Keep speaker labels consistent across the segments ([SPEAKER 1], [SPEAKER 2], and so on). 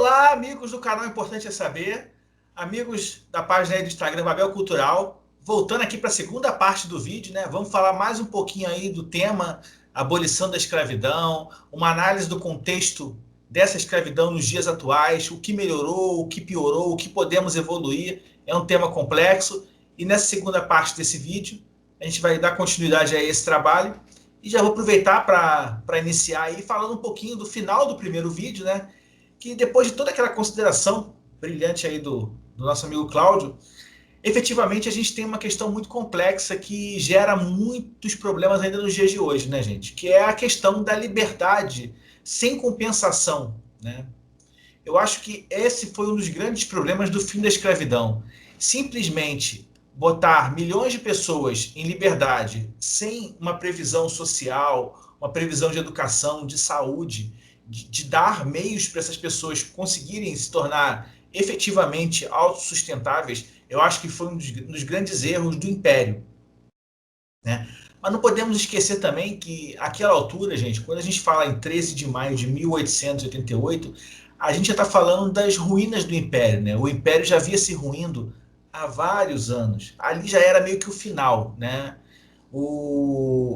[SPEAKER 1] Olá, amigos do canal Importante é Saber, amigos da página aí do Instagram Babel Cultural, voltando aqui para a segunda parte do vídeo, né? Vamos falar mais um pouquinho aí do tema abolição da escravidão, uma análise do contexto dessa escravidão nos dias atuais, o que melhorou, o que piorou, o que podemos evoluir. É um tema complexo e nessa segunda parte desse vídeo a gente vai dar continuidade a esse trabalho e já vou aproveitar para iniciar aí falando um pouquinho do final do primeiro vídeo, né? Que depois de toda aquela consideração brilhante aí do nosso amigo Cláudio, efetivamente a gente tem uma questão muito complexa que gera muitos problemas ainda nos dias de hoje, né, gente? Que é a questão da liberdade sem compensação, né? Eu acho que esse foi um dos grandes problemas do fim da escravidão. Simplesmente botar milhões de pessoas em liberdade sem uma previsão social, uma previsão de educação, de saúde, de dar meios para essas pessoas conseguirem se tornar efetivamente autossustentáveis, eu acho que foi um dos grandes erros do Império, né? Mas não podemos esquecer também que, àquela altura, gente, quando a gente fala em 13 de maio de 1888, a gente já está falando das ruínas do Império, né? O Império já havia se ruindo há vários anos. Ali já era meio que o final, né?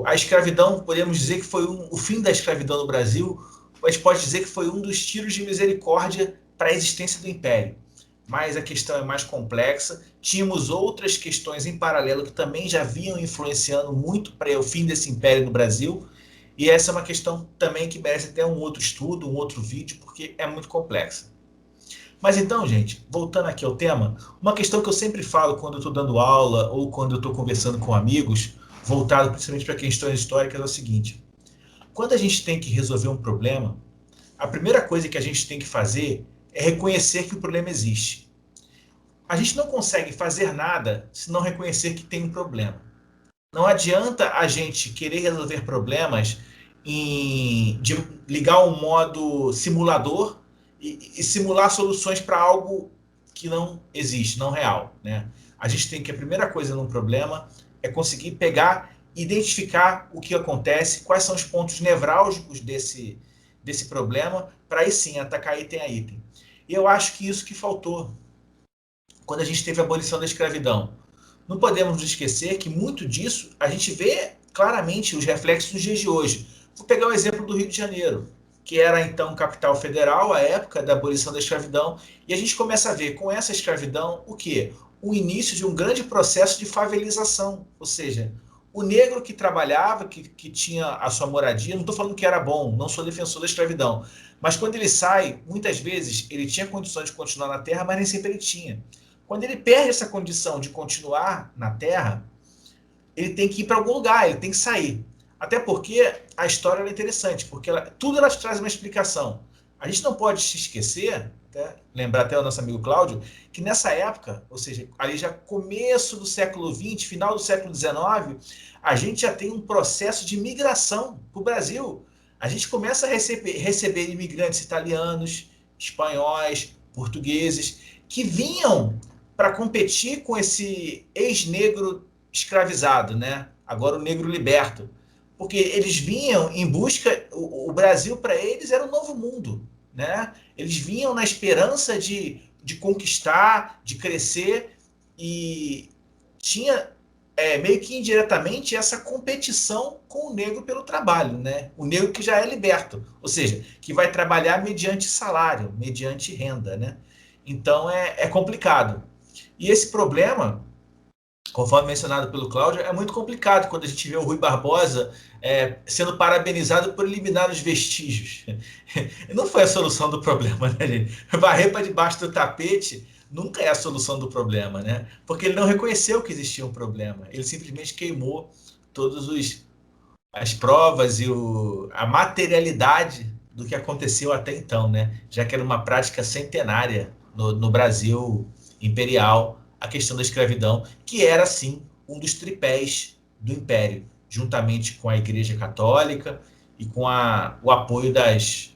[SPEAKER 1] A escravidão, podemos dizer que foi o fim da escravidão no Brasil, a gente pode dizer que foi um dos tiros de misericórdia para a existência do Império. Mas a questão é mais complexa. Tínhamos outras questões em paralelo que também já vinham influenciando muito para o fim desse Império no Brasil. E essa é uma questão também que merece até um outro estudo, um outro vídeo, porque é muito complexa. Mas então, gente, voltando aqui ao tema, uma questão que eu sempre falo quando eu estou dando aula ou quando eu estou conversando com amigos, voltado principalmente para questões históricas, é o seguinte: quando a gente tem que resolver um problema, a primeira coisa que a gente tem que fazer é reconhecer que o problema existe. A gente não consegue fazer nada se não reconhecer que tem um problema. Não adianta a gente querer resolver problemas de ligar um modo simulador e simular soluções para algo que não existe, não real, né? A gente tem que, a primeira coisa num problema é conseguir pegar, identificar o que acontece, quais são os pontos nevrálgicos desse problema, para aí sim atacar item a item. E eu acho que isso que faltou quando a gente teve a abolição da escravidão. Não podemos nos esquecer que muito disso a gente vê claramente os reflexos nos dias de hoje. Vou pegar o exemplo do Rio de Janeiro, que era então capital federal à época da abolição da escravidão, e a gente começa a ver com essa escravidão o quê? O início de um grande processo de favelização, ou seja, o negro que trabalhava, que tinha a sua moradia, não estou falando que era bom, não sou defensor da escravidão, mas quando ele sai, muitas vezes ele tinha condições de continuar na terra, mas nem sempre ele tinha. Quando ele perde essa condição de continuar na Terra, ele tem que ir para algum lugar, ele tem que sair. Até porque a história é interessante, porque tudo ela te traz uma explicação. A gente não pode se esquecer, lembrar até o nosso amigo Cláudio, que nessa época, ou seja, ali já começo do século XX, final do século XIX, a gente já tem um processo de migração para o Brasil. A gente começa a receber imigrantes italianos, espanhóis, portugueses, que vinham para competir com esse ex-negro escravizado, né? Agora o negro liberto. Porque eles vinham em busca, o Brasil para eles era um novo mundo, né? Eles vinham na esperança de conquistar, de crescer, e tinha meio que indiretamente essa competição com o negro pelo trabalho, né? O negro que já é liberto, ou seja, que vai trabalhar mediante salário, mediante renda, né? Então é complicado. E esse problema, conforme mencionado pelo Cláudio, é muito complicado quando a gente vê o Rui Barbosa sendo parabenizado por eliminar os vestígios. Não foi a solução do problema, né, gente? Varrer para debaixo do tapete nunca é a solução do problema, né? Porque ele não reconheceu que existia um problema. Ele simplesmente queimou todas as provas e a materialidade do que aconteceu até então, né? Já que era uma prática centenária no Brasil imperial, a questão da escravidão, que era, sim, um dos tripés do Império, juntamente com a Igreja Católica e com o apoio das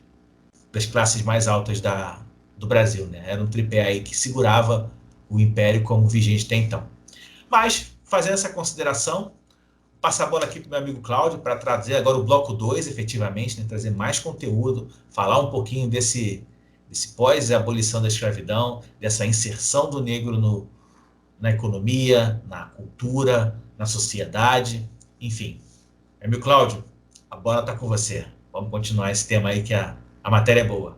[SPEAKER 1] classes mais altas do Brasil, né? Era um tripé aí que segurava o Império como vigente até então. Mas, fazendo essa consideração, passar a bola aqui para o meu amigo Cláudio para trazer agora o bloco 2, efetivamente, né? Trazer mais conteúdo, falar um pouquinho desse pós-abolição da escravidão, dessa inserção do negro na economia, na cultura, na sociedade, enfim. Amigo Cláudio, a bola está com você. Vamos continuar esse tema aí que a matéria é boa.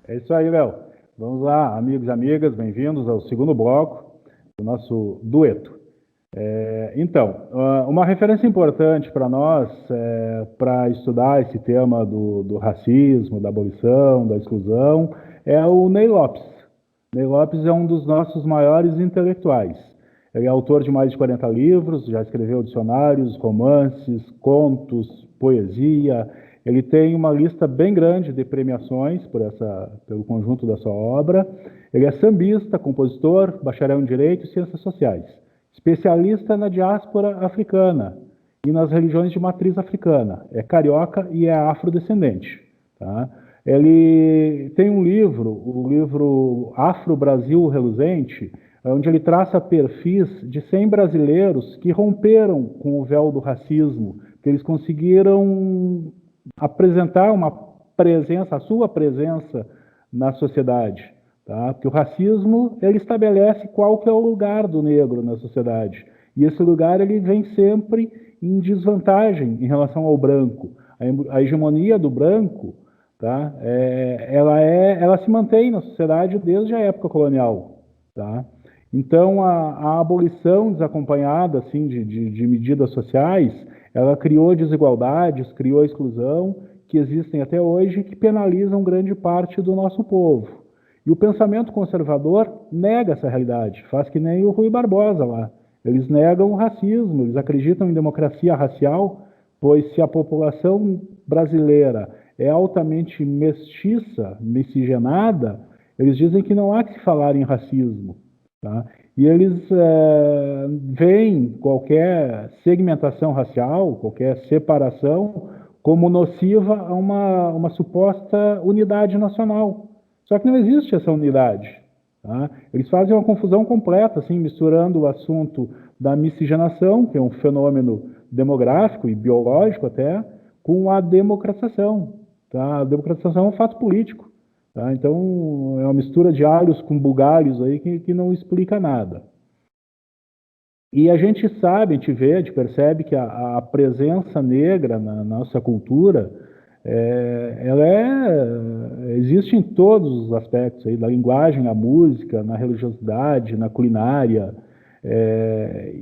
[SPEAKER 2] É isso aí, Léo. Vamos lá, amigos e amigas, bem-vindos ao segundo bloco do nosso dueto. Então, uma referência importante para nós, para estudar esse tema do racismo, da abolição, da exclusão, é o Ney Lopes. Ney Lopes é um dos nossos maiores intelectuais. Ele é autor de mais de 40 livros, já escreveu dicionários, romances, contos, poesia. Ele tem uma lista bem grande de premiações pelo conjunto da sua obra. Ele é sambista, compositor, bacharel em Direito e Ciências Sociais. Especialista na diáspora africana e nas religiões de matriz africana. É carioca e é afrodescendente. Tá? Ele tem um livro, o livro Afro-Brasil Reluzente, onde ele traça perfis de 100 brasileiros que romperam com o véu do racismo, que eles conseguiram apresentar uma presença, a sua presença na sociedade. Tá? Porque o racismo, ele estabelece qual que é o lugar do negro na sociedade. E esse lugar, ele vem sempre em desvantagem em relação ao branco. A hegemonia do branco, tá? Ela se mantém na sociedade desde a época colonial. Tá? Então, a abolição desacompanhada assim, de medidas sociais, ela criou desigualdades, criou exclusão, que existem até hoje, que penalizam grande parte do nosso povo. E o pensamento conservador nega essa realidade, faz que nem o Rui Barbosa lá. Eles negam o racismo, eles acreditam em democracia racial, pois se a população brasileira é altamente mestiça, miscigenada, eles dizem que não há que se falar em racismo. Tá? E eles veem qualquer segmentação racial, qualquer separação, como nociva a uma suposta unidade nacional. Só que não existe essa unidade. Tá? Eles fazem uma confusão completa, assim, misturando o assunto da miscigenação, que é um fenômeno demográfico e biológico até, com a democratização. Tá? A democratização é um fato político. Tá? Então, é uma mistura de alhos com bugalhos aí que não explica nada. E a gente sabe, a gente vê, a gente percebe que a presença negra na nossa cultura existe em todos os aspectos aí, da linguagem, à música, na religiosidade, na culinária,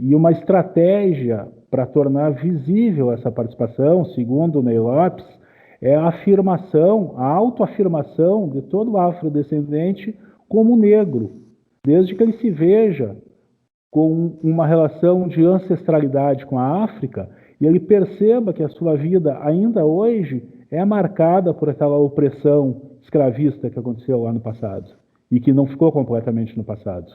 [SPEAKER 2] e uma estratégia para tornar visível essa participação, segundo o Ney Lopes, é a afirmação, a autoafirmação de todo afrodescendente como negro, desde que ele se veja com uma relação de ancestralidade com a África e ele perceba que a sua vida ainda hoje é marcada por aquela opressão escravista que aconteceu lá no passado e que não ficou completamente no passado.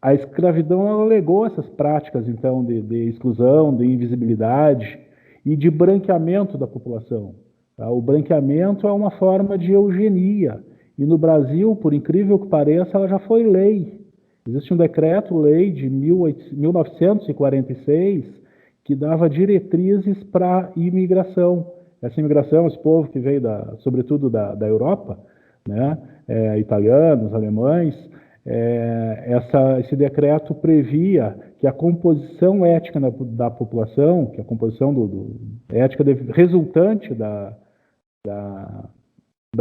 [SPEAKER 2] A escravidão ela legou essas práticas, então, de exclusão, de invisibilidade e de branqueamento da população. Tá? O branqueamento é uma forma de eugenia. E no Brasil, por incrível que pareça, ela já foi lei. Existe um decreto-lei de 1946 que dava diretrizes para a imigração. Essa imigração, esse povo que veio, sobretudo, da Europa, né? Italianos, alemães, esse decreto previa que a composição étnica da população, que a composição étnica resultante da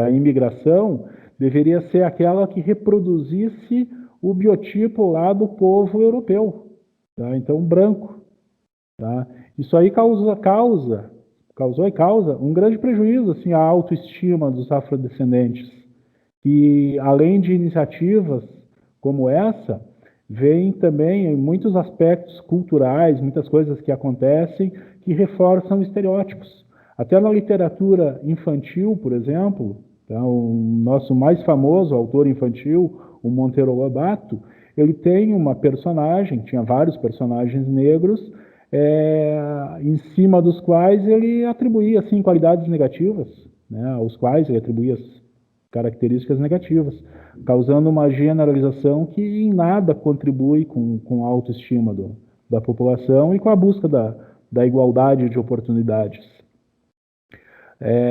[SPEAKER 2] imigração, deveria ser aquela que reproduzisse o biotipo lá do povo europeu, tá? Então, branco. Tá? Isso aí causou e causa um grande prejuízo assim, à autoestima dos afrodescendentes. E, além de iniciativas como essa, vem também muitos aspectos culturais, muitas coisas que acontecem que reforçam estereótipos. Até na literatura infantil, por exemplo, tá, o nosso mais famoso autor infantil, o Monteiro Lobato, ele tem uma personagem, tinha vários personagens negros, em cima dos quais ele atribuía assim, qualidades negativas, né, aos quais ele atribuía as características negativas, causando uma generalização que em nada contribui com a autoestima da população e com a busca da igualdade de oportunidades.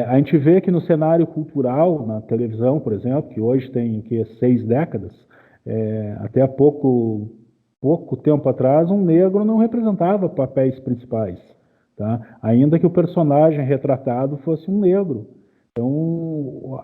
[SPEAKER 2] A gente vê que no cenário cultural, na televisão, por exemplo, que hoje tem 6 décadas, até há pouco tempo atrás, um negro não representava papéis principais, tá? Ainda que o personagem retratado fosse um negro. Então,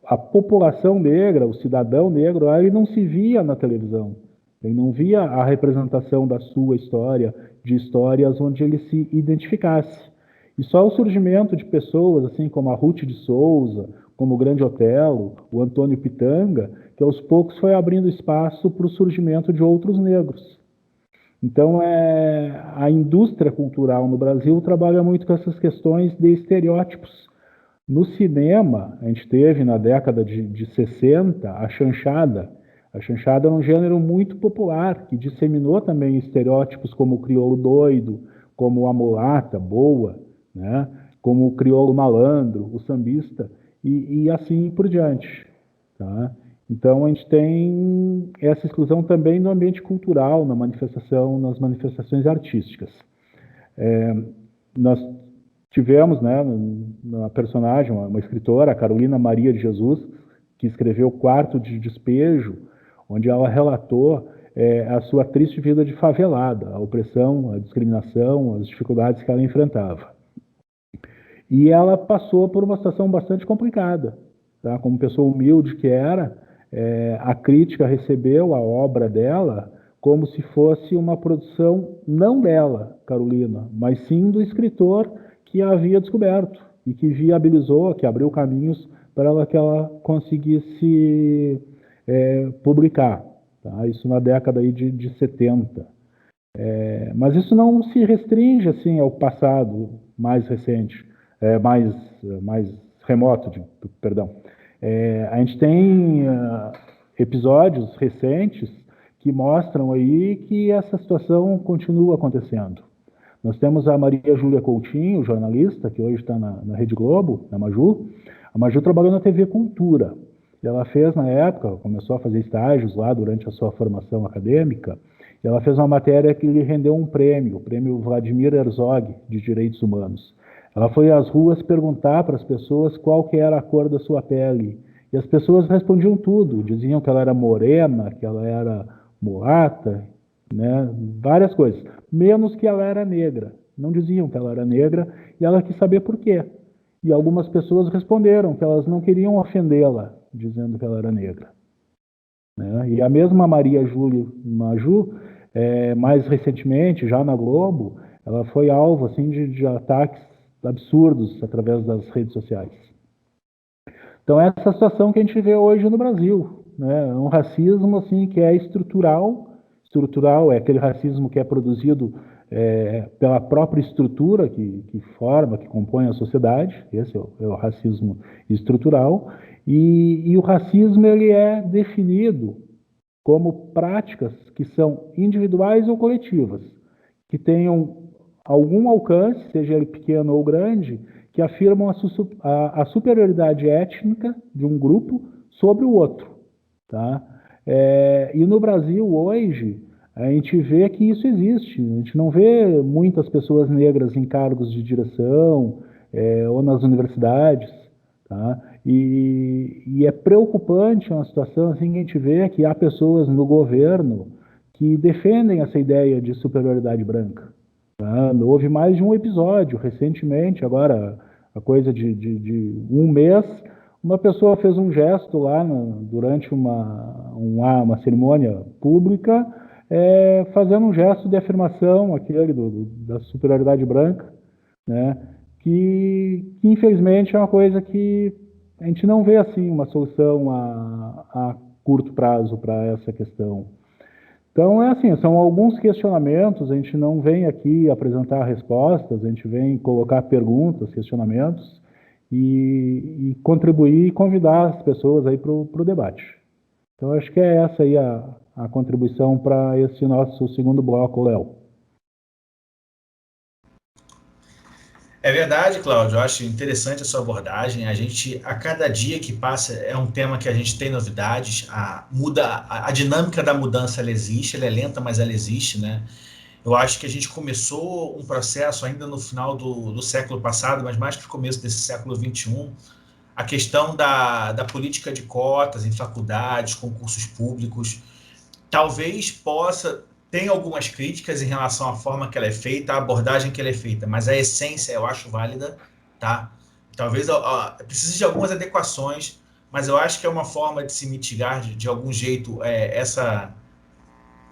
[SPEAKER 2] a população negra, o cidadão negro, ele não se via na televisão. Ele não via a representação da sua história, de histórias onde ele se identificasse. E só o surgimento de pessoas assim como a Ruth de Souza, como o Grande Otelo, o Antônio Pitanga, que aos poucos foi abrindo espaço para o surgimento de outros negros. Então, a indústria cultural no Brasil trabalha muito com essas questões de estereótipos. No cinema, a gente teve na década de 60 a chanchada. A chanchada é um gênero muito popular, que disseminou também estereótipos como o crioulo doido, como a mulata boa, né? Como o crioulo malandro, o sambista, e assim por diante. Tá? Então, a gente tem essa exclusão também no ambiente cultural, nas manifestações artísticas. Nós tivemos, né, uma personagem, uma escritora, a Carolina Maria de Jesus, que escreveu Quarto de Despejo, onde ela relatou a sua triste vida de favelada, a opressão, a discriminação, as dificuldades que ela enfrentava. E ela passou por uma situação bastante complicada. Tá? Como pessoa humilde que era, a crítica recebeu a obra dela como se fosse uma produção não dela, Carolina, mas sim do escritor que a havia descoberto e que viabilizou, que abriu caminhos para que ela conseguisse publicar. Tá? Isso na década aí de 70. Mas isso não se restringe assim ao passado mais recente, mais remoto, perdão. A gente tem episódios recentes que mostram aí que essa situação continua acontecendo. Nós temos a Maria Júlia Coutinho, jornalista, que hoje está na Rede Globo, na Maju. A Maju trabalhou na TV Cultura. Ela fez, na época, começou a fazer estágios lá durante a sua formação acadêmica, e ela fez uma matéria que lhe rendeu um prêmio, o prêmio Vladimir Herzog, de Direitos Humanos. Ela foi às ruas perguntar para as pessoas qual que era a cor da sua pele. E as pessoas respondiam tudo, diziam que ela era morena, que ela era mulata, né, várias coisas, menos que ela era negra. Não diziam que ela era negra e ela quis saber por quê. E algumas pessoas responderam que elas não queriam ofendê-la, dizendo que ela era negra. Né? E a mesma Maria Júlia Maju, mais recentemente, já na Globo, ela foi alvo assim, de ataques absurdos através das redes sociais. Então, essa situação que a gente vê hoje no Brasil, né? É um racismo assim, que é estrutural. Estrutural é aquele racismo que é produzido pela própria estrutura que forma, que compõe a sociedade. Esse é o racismo estrutural. E o racismo ele é definido como práticas que são individuais ou coletivas, que tenham algum alcance, seja ele pequeno ou grande, que afirmam a superioridade étnica de um grupo sobre o outro. Tá? E no Brasil, hoje, a gente vê que isso existe. A gente não vê muitas pessoas negras em cargos de direção ou nas universidades. Tá? E é preocupante uma situação assim que a gente vê que há pessoas no governo que defendem essa ideia de superioridade branca. Tá? Houve mais de um episódio recentemente, agora a coisa de um mês, uma pessoa fez um gesto lá durante uma cerimônia pública, fazendo um gesto de afirmação, aquele da superioridade branca, né? Que infelizmente é uma coisa que a gente não vê assim uma solução a curto prazo para essa questão. Então, assim, são alguns questionamentos, a gente não vem aqui apresentar respostas, a gente vem colocar perguntas, questionamentos e contribuir e convidar as pessoas aí para o debate. Então, acho que é essa aí a contribuição para esse nosso segundo bloco, Léo.
[SPEAKER 1] É verdade, Cláudio, eu acho interessante a sua abordagem. A gente, a cada dia que passa, é um tema que a gente tem novidades, a dinâmica da mudança ela existe, ela é lenta, mas ela existe, né? Eu acho que a gente começou um processo ainda no final do século passado, mas mais para o começo desse século XXI, a questão da política de cotas em faculdades, concursos públicos, talvez possa, tem algumas críticas em relação à forma que ela é feita, à abordagem que ela é feita, mas a essência eu acho válida, tá? Talvez precise de algumas adequações, mas eu acho que é uma forma de se mitigar de algum jeito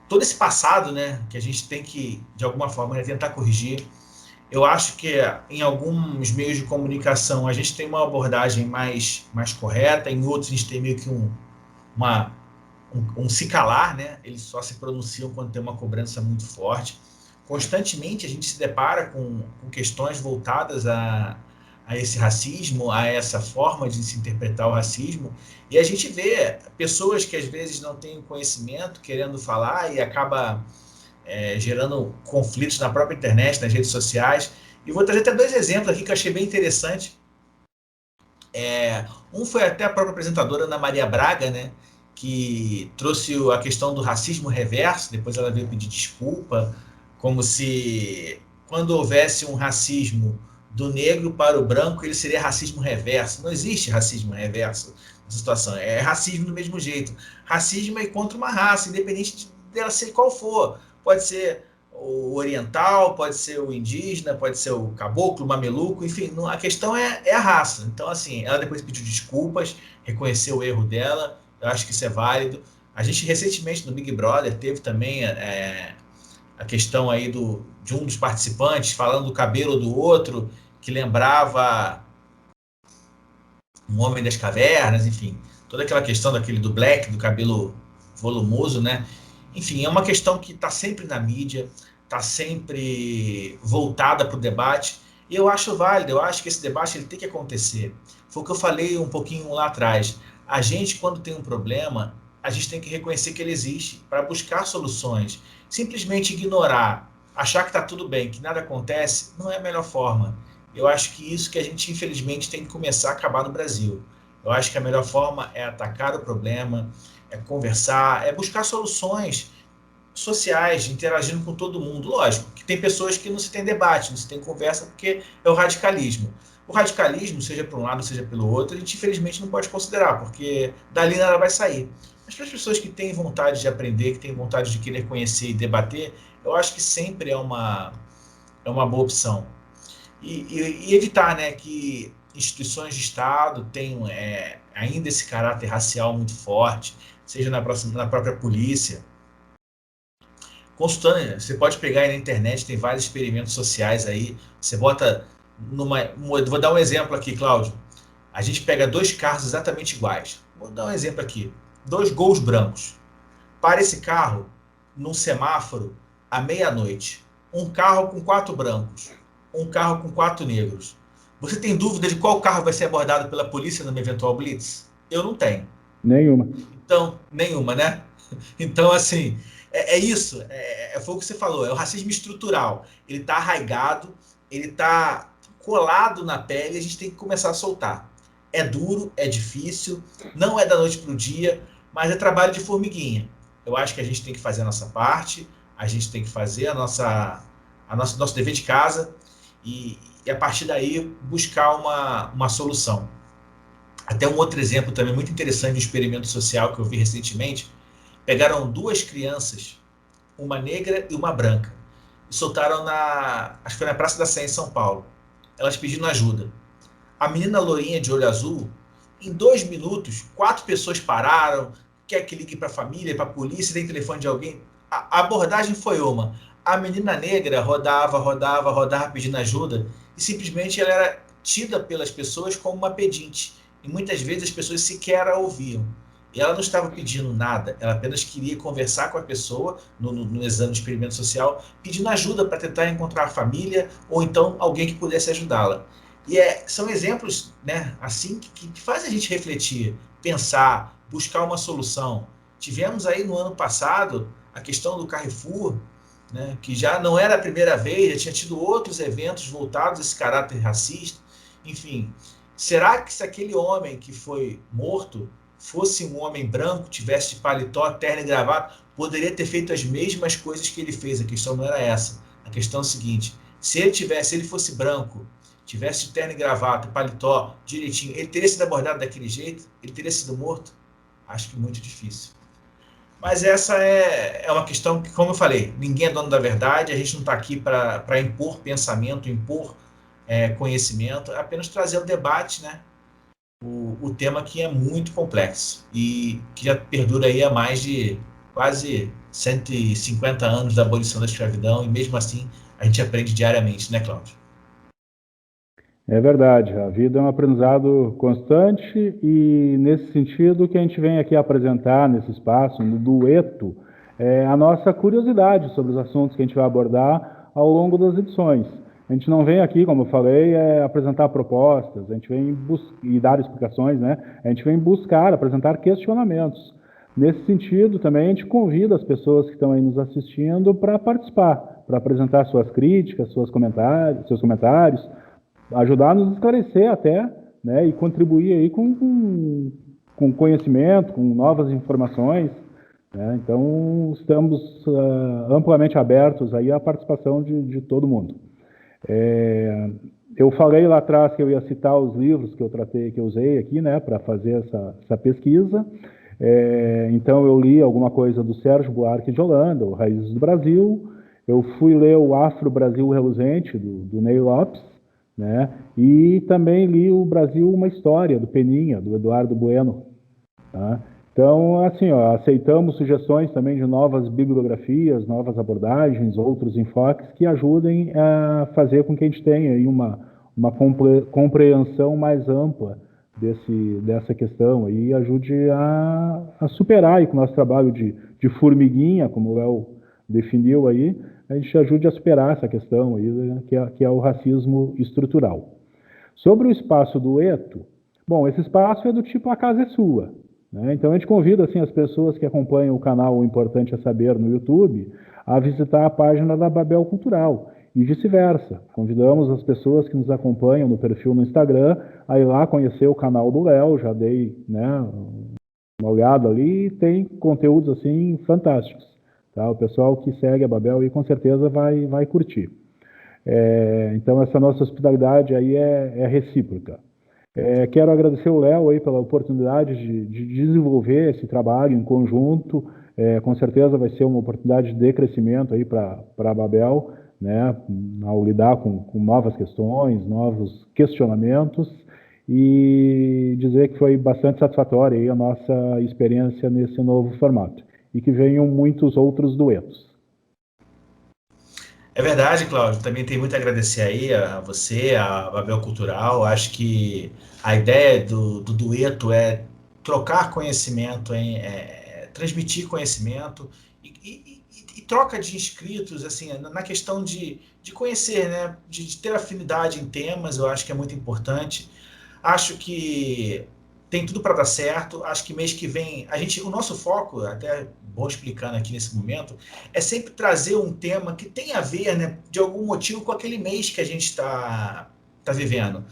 [SPEAKER 1] todo esse passado, né, que a gente tem que, de alguma forma, né, tentar corrigir. Eu acho que em alguns meios de comunicação a gente tem uma abordagem mais correta, em outros a gente tem meio que uma, um se calar, né? Eles só se pronunciam quando tem uma cobrança muito forte. Constantemente a gente se depara com questões voltadas a esse racismo, a essa forma de se interpretar o racismo, e a gente vê pessoas que às vezes não têm conhecimento querendo falar e acaba gerando conflitos na própria internet, nas redes sociais. E vou trazer até dois exemplos aqui que eu achei bem interessante. Um foi até a própria apresentadora Ana Maria Braga, né, que trouxe a questão do racismo reverso, depois ela veio pedir desculpa, como se quando houvesse um racismo do negro para o branco, ele seria racismo reverso. Não existe racismo reverso nessa situação, é racismo do mesmo jeito. Racismo é contra uma raça, independente dela ser qual for. Pode ser o oriental, pode ser o indígena, pode ser o caboclo, o mameluco, enfim, a questão é a raça. Então, assim, ela depois pediu desculpas, reconheceu o erro dela, eu acho que isso é válido. A gente recentemente no Big Brother teve também a questão aí de um dos participantes falando do cabelo do outro, que lembrava um homem das cavernas, enfim, toda aquela questão do black, do cabelo volumoso, né? Enfim, é uma questão que está sempre na mídia, está sempre voltada para o debate, e eu acho válido, eu acho que esse debate ele tem que acontecer. Foi o que eu falei um pouquinho lá atrás. A gente, quando tem um problema, a gente tem que reconhecer que ele existe para buscar soluções. Simplesmente ignorar, achar que está tudo bem, que nada acontece, não é a melhor forma. Eu acho que isso que a gente, infelizmente, tem que começar a acabar no Brasil. Eu acho que a melhor forma é atacar o problema, é conversar, é buscar soluções sociais, interagindo com todo mundo. Lógico que tem pessoas que não se tem debate, não se tem conversa, porque é o radicalismo. O radicalismo, seja por um lado, seja pelo outro, a gente infelizmente não pode considerar, porque dali nada vai sair. Mas para as pessoas que têm vontade de aprender, que têm vontade de querer conhecer e debater, eu acho que sempre é uma boa opção. E evitar, né, que instituições de Estado tenham ainda esse caráter racial muito forte, seja na própria polícia. Consultando, né, você pode pegar aí na internet, tem vários experimentos sociais aí, você bota vou dar um exemplo aqui, Cláudio. A gente pega dois carros exatamente iguais. Vou dar um exemplo aqui. Dois Gols brancos. Para esse carro, num semáforo, à meia-noite. Um carro com 4 brancos. Um carro com 4 negros. Você tem dúvida de qual carro vai ser abordado pela polícia numa eventual blitz? Eu não tenho.
[SPEAKER 2] Nenhuma.
[SPEAKER 1] Então, nenhuma, né? Então, assim, isso. Foi o que você falou. É o racismo estrutural. Ele está arraigado, ele está colado na pele e a gente tem que começar a soltar. É duro, é difícil, não é da noite para o dia, mas é trabalho de formiguinha. Eu acho que a gente tem que fazer a nossa parte, a gente tem que fazer nosso dever de casa e a partir daí buscar uma solução. Até um outro exemplo também muito interessante de um experimento social que eu vi recentemente, pegaram duas crianças, uma negra e uma branca, e soltaram acho que foi na Praça da Sé, em São Paulo. Elas pedindo ajuda. A menina lourinha de olho azul, em 2 minutos, 4 pessoas pararam, quer que ligue para a família, para a polícia, tem telefone de alguém. A abordagem foi uma. A menina negra rodava pedindo ajuda e simplesmente ela era tida pelas pessoas como uma pedinte. E muitas vezes as pessoas sequer a ouviam. E ela não estava pedindo nada, ela apenas queria conversar com a pessoa no exame de experimento social, pedindo ajuda para tentar encontrar a família ou então alguém que pudesse ajudá-la. E são exemplos, né, assim que fazem a gente refletir, pensar, buscar uma solução. Tivemos aí no ano passado a questão do Carrefour, né, que já não era a primeira vez, já tinha tido outros eventos voltados a esse caráter racista. Enfim, será que se aquele homem que foi morto fosse um homem branco, tivesse de paletó, terno e gravata, poderia ter feito as mesmas coisas que ele fez. A questão não era essa. A questão é o seguinte: se ele fosse branco, tivesse de terno e gravata, paletó, direitinho, ele teria sido abordado daquele jeito? Ele teria sido morto? Acho que muito difícil. Mas essa é uma questão que, como eu falei, ninguém é dono da verdade, a gente não está aqui para impor pensamento, impor conhecimento, é apenas trazer o debate, né? O tema que é muito complexo e que já perdura aí há mais de quase 150 anos da abolição da escravidão, e mesmo assim a gente aprende diariamente, né, Cláudio?
[SPEAKER 2] É verdade, a vida é um aprendizado constante e nesse sentido que a gente vem aqui apresentar nesse espaço, no dueto, a nossa curiosidade sobre os assuntos que a gente vai abordar ao longo das edições. A gente não vem aqui, como eu falei, apresentar propostas, a gente vem e dar explicações, né? A gente vem buscar, apresentar questionamentos. Nesse sentido, também a gente convida as pessoas que estão aí nos assistindo para participar, para apresentar suas críticas, seus comentários, ajudar a nos esclarecer até, né, e contribuir aí com conhecimento, com novas informações, né? Então, estamos amplamente abertos aí à participação de todo mundo. Eu falei lá atrás que eu ia citar os livros que eu tratei, que eu usei aqui, né, para fazer essa pesquisa. Então, eu li alguma coisa do Sérgio Buarque de Holanda, o Raízes do Brasil. Eu fui ler o Afro-Brasil Reluzente, do Ney Lopes, né? E também li o Brasil, uma História, do Peninha, do Eduardo Bueno. Tá? Então, assim, aceitamos sugestões também de novas bibliografias, novas abordagens, outros enfoques que ajudem a fazer com que a gente tenha aí uma compreensão mais ampla dessa questão e ajude a superar aí com o nosso trabalho de formiguinha, como o Léo definiu aí, a gente ajude a superar essa questão aí, né, que é o racismo estrutural. Sobre o espaço dueto, bom, esse espaço é do tipo A Casa é Sua, né? Então a gente convida assim, as pessoas que acompanham o canal O Importante é Saber no YouTube a visitar a página da Babel Cultural e vice-versa. Convidamos as pessoas que nos acompanham no perfil no Instagram a ir lá conhecer o canal do Léo, já dei, né, uma olhada ali, e tem conteúdos assim fantásticos. Tá? O pessoal que segue a Babel aí com certeza vai curtir. Então essa nossa hospitalidade aí é recíproca. Quero agradecer o Léo aí pela oportunidade de desenvolver esse trabalho em conjunto. Com certeza vai ser uma oportunidade de crescimento aí para a Babel, né, ao lidar com novas questões, novos questionamentos, e dizer que foi bastante satisfatória aí a nossa experiência nesse novo formato e que venham muitos outros duetos.
[SPEAKER 1] É verdade, Cláudio. Também tem muito a agradecer aí a você, a Babel Cultural. Acho que a ideia do dueto é trocar conhecimento, transmitir conhecimento e troca de inscritos, assim, na questão de conhecer, né? De ter afinidade em temas, eu acho que é muito importante. Acho que tem tudo para dar certo. Acho que mês que vem o nosso foco, até bom explicando aqui nesse momento, é sempre trazer um tema que tem a ver, né, de algum motivo com aquele mês que a gente está vivendo.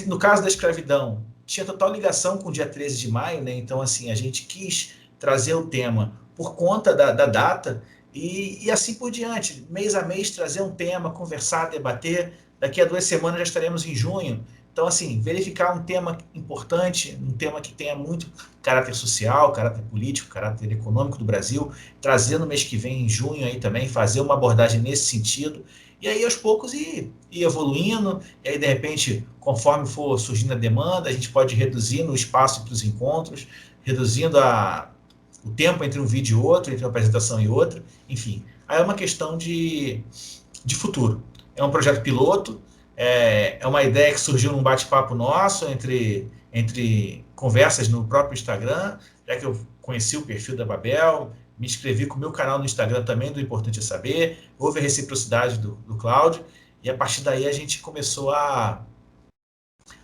[SPEAKER 1] No caso da escravidão, tinha total ligação com o dia 13 de maio, né? Então, assim, a gente quis trazer o tema por conta da data e assim por diante, mês a mês trazer um tema, conversar, debater. Daqui a 2 semanas já estaremos em junho. Então, assim, verificar um tema importante, um tema que tenha muito caráter social, caráter político, caráter econômico do Brasil, trazer no mês que vem, em junho, aí também, fazer uma abordagem nesse sentido, e aí aos poucos ir evoluindo, e aí de repente, conforme for surgindo a demanda, a gente pode ir reduzindo o espaço para os encontros, reduzindo o tempo entre um vídeo e outro, entre uma apresentação e outra, enfim. Aí é uma questão de futuro. É um projeto piloto, é uma ideia que surgiu num bate-papo nosso, entre conversas no próprio Instagram, já que eu conheci o perfil da Babel, me inscrevi com o meu canal no Instagram também, do Importante é Saber, houve a reciprocidade do Cláudio, e a partir daí a gente começou a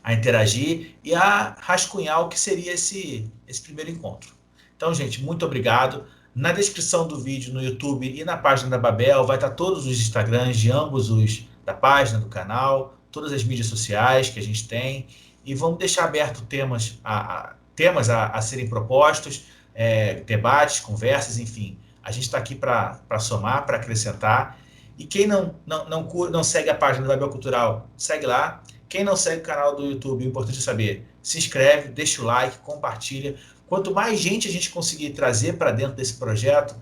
[SPEAKER 1] interagir e a rascunhar o que seria esse primeiro encontro. Então, gente, muito obrigado. Na descrição do vídeo no YouTube e na página da Babel vai estar todos os Instagrams de ambos da página, do canal, todas as mídias sociais que a gente tem, e vamos deixar aberto temas temas a serem propostos, debates, conversas, enfim. A gente está aqui para somar, para acrescentar. E quem não segue a página do Babel Cultural, segue lá. Quem não segue o canal do YouTube, o importante é saber, se inscreve, deixa o like, compartilha. Quanto mais gente a gente conseguir trazer para dentro desse projeto,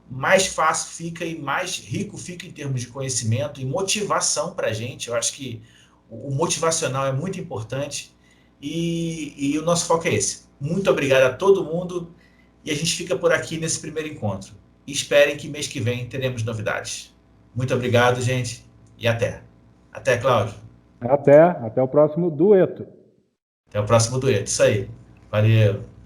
[SPEAKER 1] mais fácil fica e mais rico fica em termos de conhecimento e motivação para a gente. Eu acho que o motivacional é muito importante e o nosso foco é esse. Muito obrigado a todo mundo e a gente fica por aqui nesse primeiro encontro. E esperem que mês que vem teremos novidades. Muito obrigado, gente, e até. Até, Cláudio.
[SPEAKER 2] Até o próximo dueto.
[SPEAKER 1] Até o próximo dueto. Isso aí. Valeu.